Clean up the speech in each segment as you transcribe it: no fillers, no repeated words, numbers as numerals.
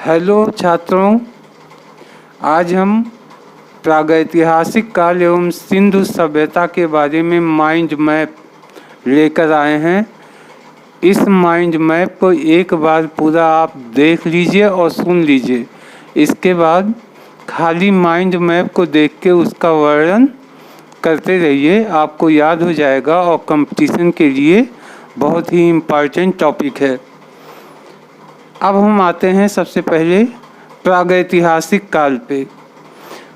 Hello छात्रों, आज हम प्रागैतिहासिक काल एवं सिंधु सभ्यता के बारे में माइंड मैप लेकर आए हैं। इस माइंड मैप को एक बार पूरा आप देख लीजिए और सुन लीजिए। इसके बाद खाली माइंड मैप को देख के उसका वर्णन करते रहिए, आपको याद हो जाएगा और कंपटीशन के लिए बहुत ही इम्पॉर्टेंट टॉपिक है। अब हम आते हैं सबसे पहले प्रागैतिहासिक काल पे।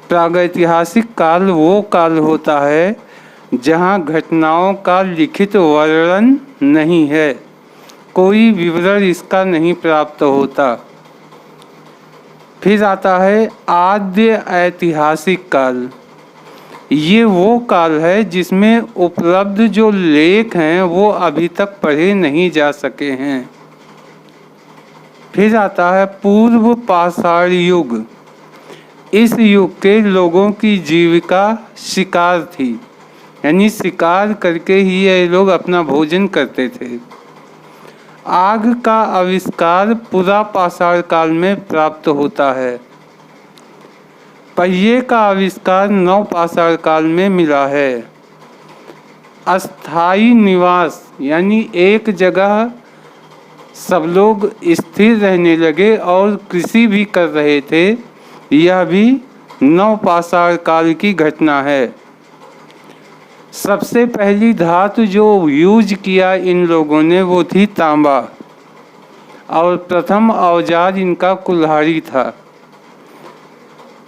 प्रागैतिहासिक काल वो काल होता है जहाँ घटनाओं का लिखित वर्णन नहीं है, कोई विवरण इसका नहीं प्राप्त होता। फिर आता है आद्य ऐतिहासिक काल। ये वो काल है जिसमें उपलब्ध जो लेख हैं वो अभी तक पढ़े नहीं जा सके हैं। फिर आता है पूर्व पाषाण युग। इस युग के लोगों की जीविका शिकार थी, यानी शिकार करके ही ये लोग अपना भोजन करते थे। आग का आविष्कार पुरा पाषाण काल में प्राप्त होता है। पहिए का आविष्कार नव पाषाण काल में मिला है। अस्थायी निवास, यानी एक जगह सब लोग स्थिर रहने लगे और कृषि भी कर रहे थे, यह भी नव पाषाण काल की घटना है। सबसे पहली धातु जो यूज किया इन लोगों ने वो थी तांबा, और प्रथम औजार इनका कुल्हाड़ी था।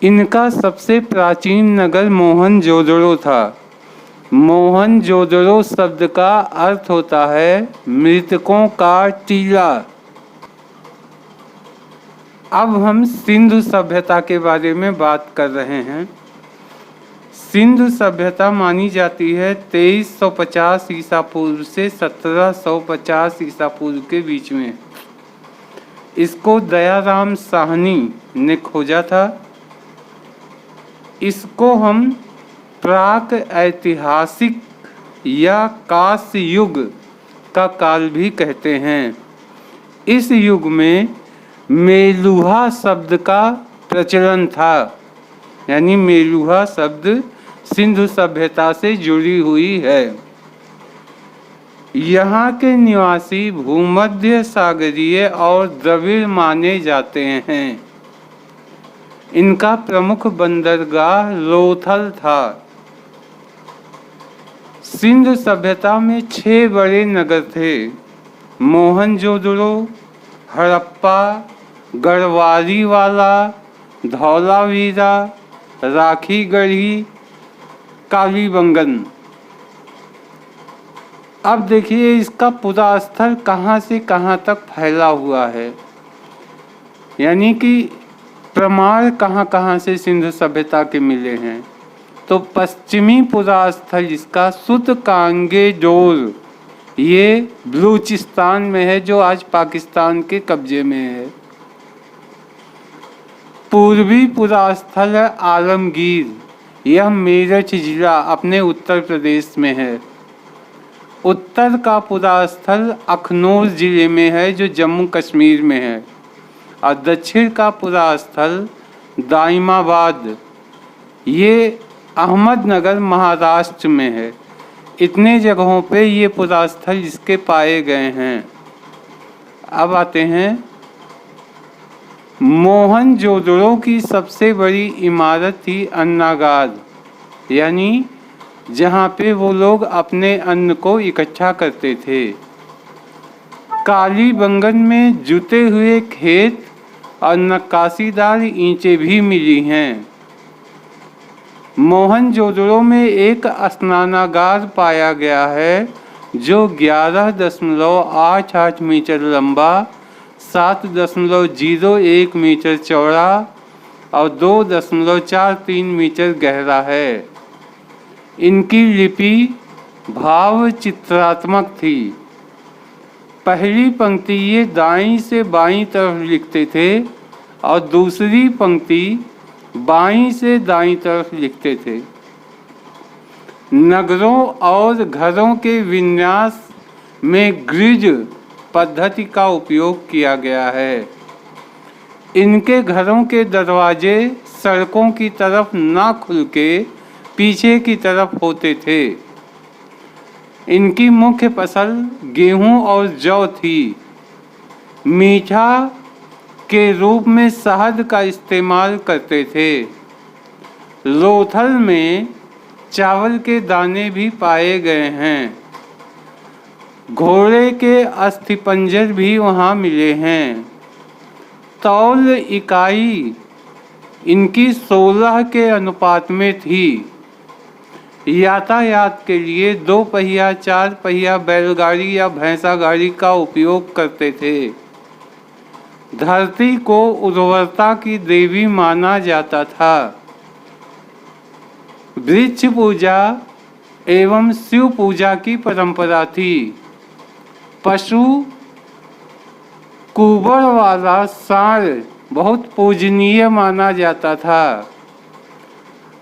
इनका सबसे प्राचीन नगर मोहनजोदड़ो था। मोहनजोदड़ो शब्द का अर्थ होता है मृतकों का टीला। अब हम सिंधु सभ्यता के बारे में बात कर रहे हैं। सिंधु सभ्यता मानी जाती है 2350 ईसा पूर्व से 1750 ईसा पूर्व के बीच में। इसको दयाराम साहनी ने खोजा था। इसको हम प्राक ऐतिहासिक या कांस्य युग का काल भी कहते हैं। इस युग में मेलुहा शब्द का प्रचलन था, यानी मेलुहा शब्द सिंधु सभ्यता से जुड़ी हुई है। यहाँ के निवासी भूमध्य सागरीय और द्रविड़ माने जाते हैं। इनका प्रमुख बंदरगाह लोथल था। सिंधु सभ्यता में 6 बड़े नगर थे: मोहनजोदड़ो, हड़प्पा, गढ़वारीवाला, धौलावीरा, राखीगढ़ी, कालीबंगन। अब देखिए इसका पूरा स्थल कहाँ से कहाँ तक फैला हुआ है, यानी कि प्रमाण कहाँ कहाँ से सिंधु सभ्यता के मिले हैं। तो पश्चिमी पुरा स्थल जिसका सुतकांगेडोर, ये बलूचिस्तान में है जो आज पाकिस्तान के कब्जे में है। पूर्वी पुरा स्थल है आलमगीर, यह मेरठ जिला अपने उत्तर प्रदेश में है। उत्तर का पुरा स्थल अखनौर जिले में है जो जम्मू कश्मीर में है। और दक्षिण का पुरा स्थल दाइमाबाद, ये अहमदनगर महाराष्ट्र में है। इतने जगहों पे ये पुरा स्थल इसके पाए गए हैं। अब आते हैं मोहनजोदड़ो की सबसे बड़ी इमारत थी अन्नागार, यानी जहाँ पे वो लोग अपने अन्न को इकट्ठा करते थे। कालीबंगन में जुते हुए खेत और नक्काशीदार ईंटें भी मिली हैं। मोहनजोदड़ो में एक स्नानागार पाया गया है जो 11.88 मीटर लंबा, 7.01 मीटर चौड़ा और 2.43 मीटर गहरा है। इनकी लिपि भाव चित्रात्मक थी। पहली पंक्ति ये दाईं से बाईं तरफ लिखते थे और दूसरी पंक्ति बाईं से दाईं तरफ लिखते थे। नगरों और घरों के विन्यास में ग्रिड पद्धति का उपयोग किया गया है। इनके घरों के दरवाजे सड़कों की तरफ ना खुल के पीछे की तरफ होते थे। इनकी मुख्य फसल गेहूं और जौ थी। मीठा के रूप में शहद का इस्तेमाल करते थे। लोथल में चावल के दाने भी पाए गए हैं। घोड़े के अस्थिपंजर भी वहाँ मिले हैं। तौल इकाई इनकी 16 के अनुपात में थी। यातायात के लिए 2 पहिया 4 पहिया बैलगाड़ी या भैंसा गाड़ी का उपयोग करते थे। धरती को उर्वरता की देवी माना जाता था। वृक्ष पूजा एवं शिव पूजा की परंपरा थी। पशु कुबड़ वाला सांड बहुत पूजनीय माना जाता था।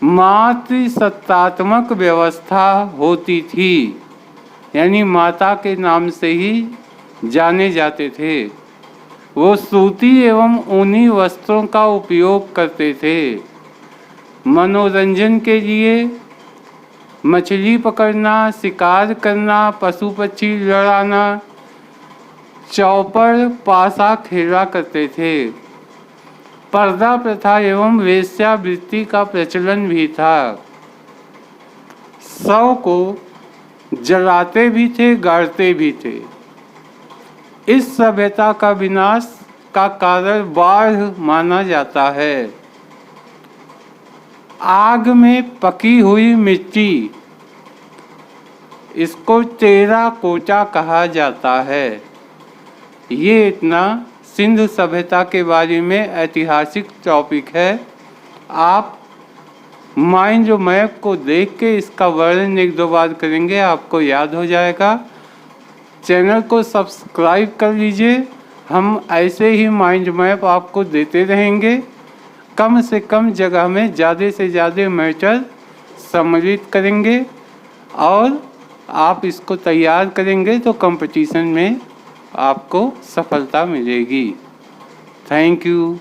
मातृसत्तात्मक व्यवस्था होती थी, यानी माता के नाम से ही जाने जाते थे। वो सूती एवं ऊनी वस्त्रों का उपयोग करते थे। मनोरंजन के लिए मछली पकड़ना, शिकार करना, पशु पक्षी लड़ाना, चौपड़ पासा खेला करते थे। पर्दा प्रथा एवं वेश्यावृत्ति का प्रचलन भी था। शव को जलाते भी थे, गाड़ते भी थे। इस सभ्यता का विनाश का कारण बाढ़ माना जाता है। आग में पकी हुई मिट्टी, इसको टेराकोटा कहा जाता है। ये इतना सिंधु सभ्यता के बारे में ऐतिहासिक टॉपिक है। आप माइंड मैप को देख के इसका वर्णन 1-2 बार करेंगे, आपको याद हो जाएगा। चैनल को सब्सक्राइब कर लीजिए। हम ऐसे ही माइंड मैप आपको देते रहेंगे। कम से कम जगह में ज़्यादा से ज़्यादा मैटर सम्मिलित करेंगे और आप इसको तैयार करेंगे तो कंपटीशन में आपको सफलता मिलेगी। Thank you.